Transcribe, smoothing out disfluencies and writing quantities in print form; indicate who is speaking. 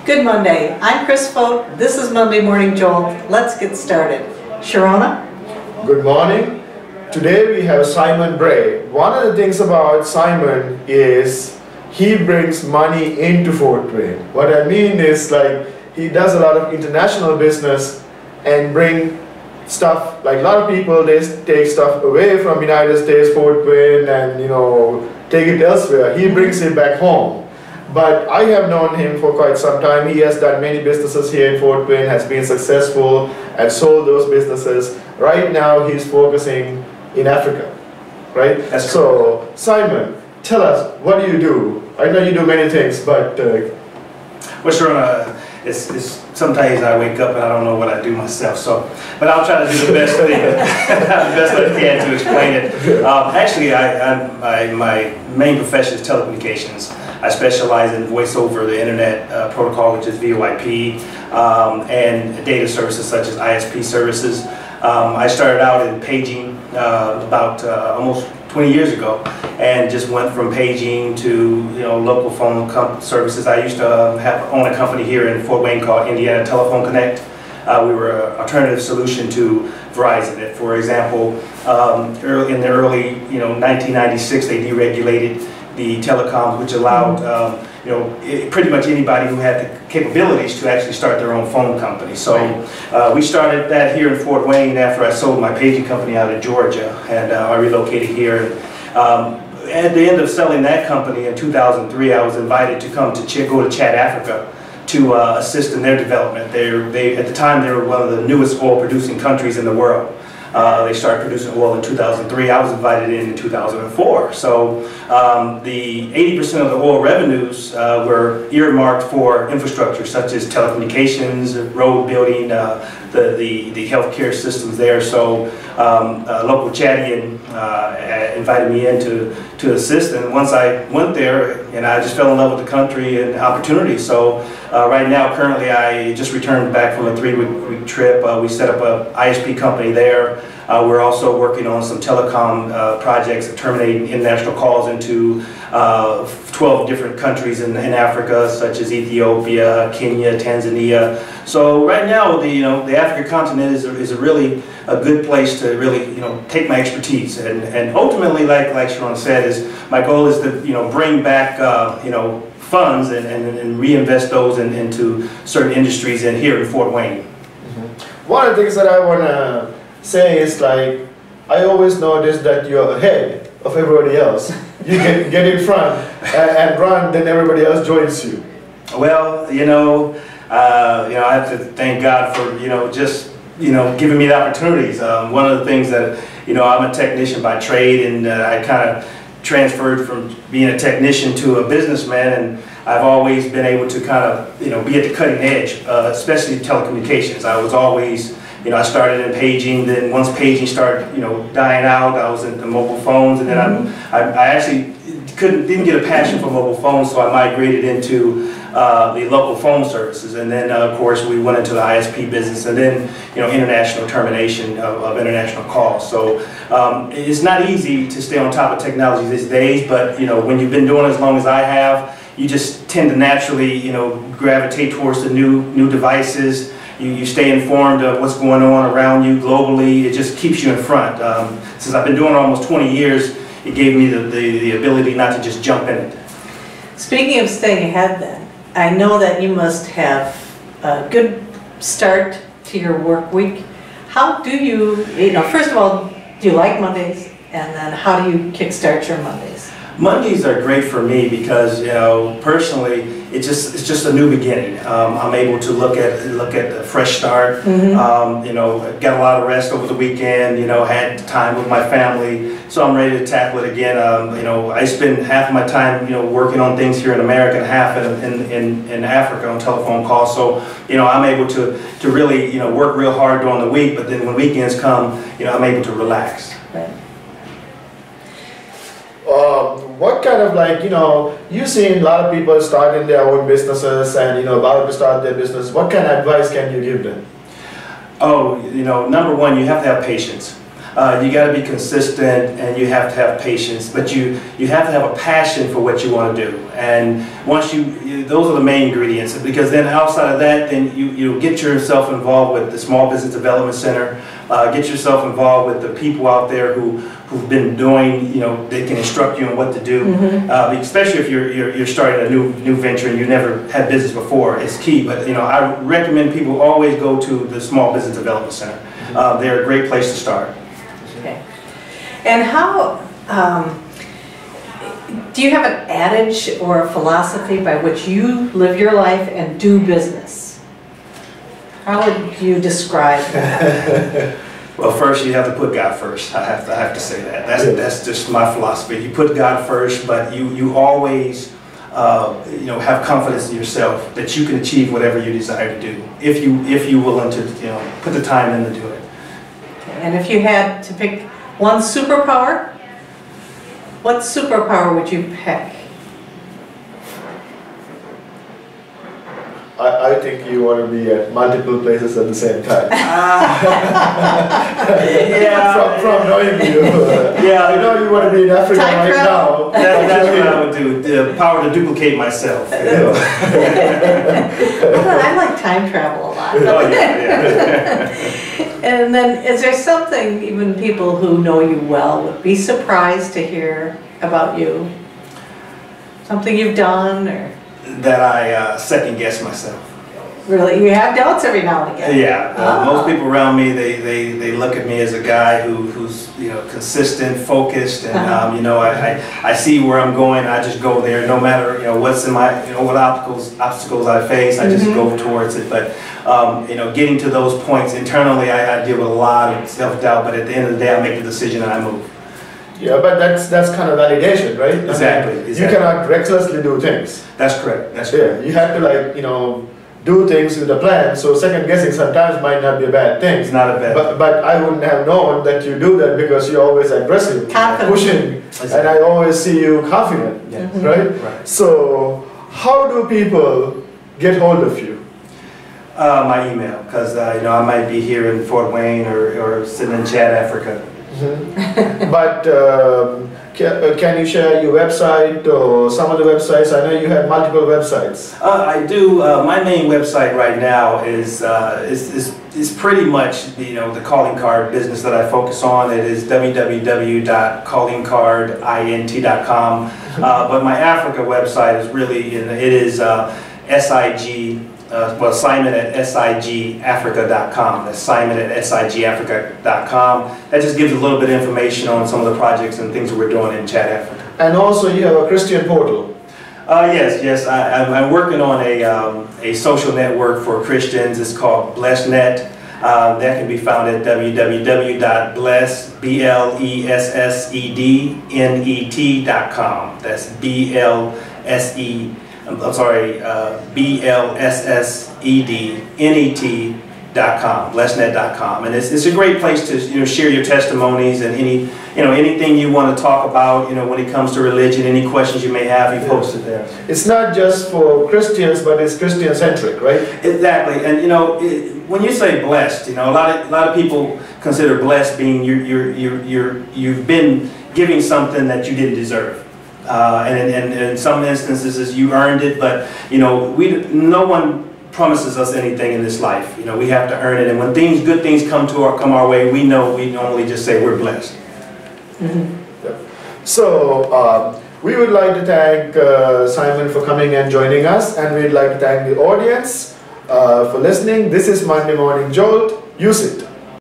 Speaker 1: Good Monday. I'm Chris Folk. This is Monday Morning Jolt. Let's get started. Sharona?
Speaker 2: Good morning. Today we have Simon Bray. One of the things about Simon is he brings money into Fort Wayne. What I mean is, like, he does a lot of international business and bring stuff, like a lot of people, they take stuff away from United States, Fort Wayne, and take it elsewhere. He brings it back home. But I have known him for quite some time. He has done many businesses here in Fort Wayne, has been successful and sold those businesses. Right now he's focusing in Africa, right? So Simon, tell us, what do you do? I know you do many things, but
Speaker 3: well, sure. It's sometimes I wake up and I don't know what I do myself. But I'll try to do the best thing, the best I can to explain it. Actually, my main profession is telecommunications. I specialize in voice over the internet protocol, which is VoIP, and data services such as ISP services. I started out in paging about almost 20 years ago, and just went from paging to local phone services. I used to own a company here in Fort Wayne called Indiana Telephone Connect. We were an alternative solution to Verizon. For example, in the early 1996, they deregulated the telecoms, which allowed pretty much anybody who had the capabilities to actually start their own phone company. So we started that here in Fort Wayne after I sold my paging company out of Georgia, and I relocated here. At the end of selling that company in 2003, I was invited to come to go to Chad, Africa, to assist in their development. At the time, they were one of the newest oil-producing countries in the world. They started producing oil in 2003. I was invited in 2004. So the 80% of the oil revenues were earmarked for infrastructure such as telecommunications, road building, the healthcare systems there. So local Chadian invited me in to assist, and once I went there, and I just fell in love with the country and opportunity. So right now, currently, I just returned back from a 3-week trip. We set up a ISP company there. We're also working on some telecom projects terminating international calls into 12 different countries in Africa, such as Ethiopia, Kenya, Tanzania. So right now, the African continent is a really a good place to really take my expertise, and ultimately, like Sharon said, my goal is to bring back funds and reinvest those into certain industries here in Fort Wayne.
Speaker 2: One of the things that I want to say is, like, I always notice that you're ahead of everybody else. You get in front and run, then everybody else joins you.
Speaker 3: Well, I have to thank God for just giving me the opportunities. One of the things that I'm a technician by trade, and I kind of transferred from being a technician to a businessman, and I've always been able to kind of be at the cutting edge, especially telecommunications. I was always I started in paging. Then once paging started dying out, I was into mobile phones, and then I actually didn't get a passion for mobile phones, so I migrated into the local phone services, and then of course we went into the ISP business, and then international termination of international calls. So it's not easy to stay on top of technology these days, but when you've been doing it as long as I have, you just tend to naturally gravitate towards the new devices. You stay informed of what's going on around you globally. It just keeps you in front. Since I've been doing it almost 20 years, it gave me the ability not to just jump in it.
Speaker 1: Speaking of staying ahead then, I know that you must have a good start to your work week. How do you, first of all, do you like Mondays? And then how do you kickstart your Mondays?
Speaker 3: Mondays are great for me because, personally, it's just a new beginning. I'm able to look at a fresh start. Got a lot of rest over the weekend. Had time with my family, so I'm ready to tackle it again. I spend half of my time, working on things here in America and half in Africa on telephone calls. So, I'm able to really, work real hard during the week. But then when weekends come, I'm able to relax.
Speaker 1: Right.
Speaker 2: What kind of, you've seen a lot of people starting their own businesses and, about to start their business. What kind of advice can you give them?
Speaker 3: Oh, number one, you have to have patience. You got to be consistent, and you have to have patience, but you have to have a passion for what you want to do. And once those are the main ingredients, because then outside of that, then you get yourself involved with the Small Business Development Center, get yourself involved with the people out there who've been doing, they can instruct you on what to do, especially if you're starting a new venture and you never had business before. It's key, but I recommend people always go to the Small Business Development Center. They're a great place to start.
Speaker 1: Okay. And how, do you have an adage or a philosophy by which you live your life and do business? How would you describe that?
Speaker 3: Well, first you have to put God first. I have to say that. That's just my philosophy. You put God first, but you always have confidence in yourself that you can achieve whatever you desire to do if you're willing to put the time in to do it.
Speaker 1: And if you had to pick one superpower, what superpower would you pick?
Speaker 2: I think you want to be at multiple places at the same time. From knowing you. You want to be in Africa
Speaker 1: Time
Speaker 2: right
Speaker 1: travel.
Speaker 2: now.
Speaker 3: That's what I would do. The power to duplicate myself.
Speaker 1: I like time travel a lot.
Speaker 3: Oh, yeah.
Speaker 1: And then, is there something even people who know you well would be surprised to hear about you? Something you've done, or?
Speaker 3: That I second guess myself.
Speaker 1: Really? You have doubts every now and again?
Speaker 3: Yeah. Most people around me, they look at me as a guy who's consistent, focused, and I see where I'm going. I just go there, no matter what's in my what obstacles I face. I just go towards it. But getting to those points internally, I deal with a lot of self-doubt. But at the end of the day, I make the decision and I move.
Speaker 2: Yeah, but that's kind of validation, right?
Speaker 3: Exactly.
Speaker 2: You cannot recklessly do things.
Speaker 3: That's correct. That's correct.
Speaker 2: Yeah, you have to do things with a plan. So second guessing sometimes might not be a bad thing.
Speaker 3: It's not a bad.
Speaker 2: But I wouldn't have known that you do that because you're always aggressive, pushing, and I always see you confident, right?
Speaker 3: Right.
Speaker 2: So how do people get hold of you?
Speaker 3: My email, because I might be here in Fort Wayne or sitting in Chad, Africa.
Speaker 2: But can you share your website or some of the websites? I know you have multiple websites.
Speaker 3: I do. My main website right now is pretty much the calling card business that I focus on. It is www.callingcardint.com. But my Africa website is really SIG. Simon at sigafrica.com. That's Simon at sigafrica.com. That just gives a little bit of information on some of the projects and things that we're doing in Chad, Africa.
Speaker 2: And also you have a Christian portal.
Speaker 3: Yes. I'm working on a social network for Christians. It's called BlessedNet. That can be found at www.blessednet.com. That's BlessedNet.com, blessednet.com, and it's a great place to share your testimonies and anything you want to talk about when it comes to religion, any questions you may have, you post it there.
Speaker 2: It's not just for Christians, but it's Christian centric, right?
Speaker 3: Exactly, and when you say blessed, a lot of people consider blessed being you've been giving something that you didn't deserve. And in some instances, you earned it, but no one promises us anything in this life. We have to earn it, and when good things come our way, we normally just say we're blessed.
Speaker 2: So we would like to thank Simon for coming and joining us, and we'd like to thank the audience for listening. This is Monday Morning Jolt. Use it.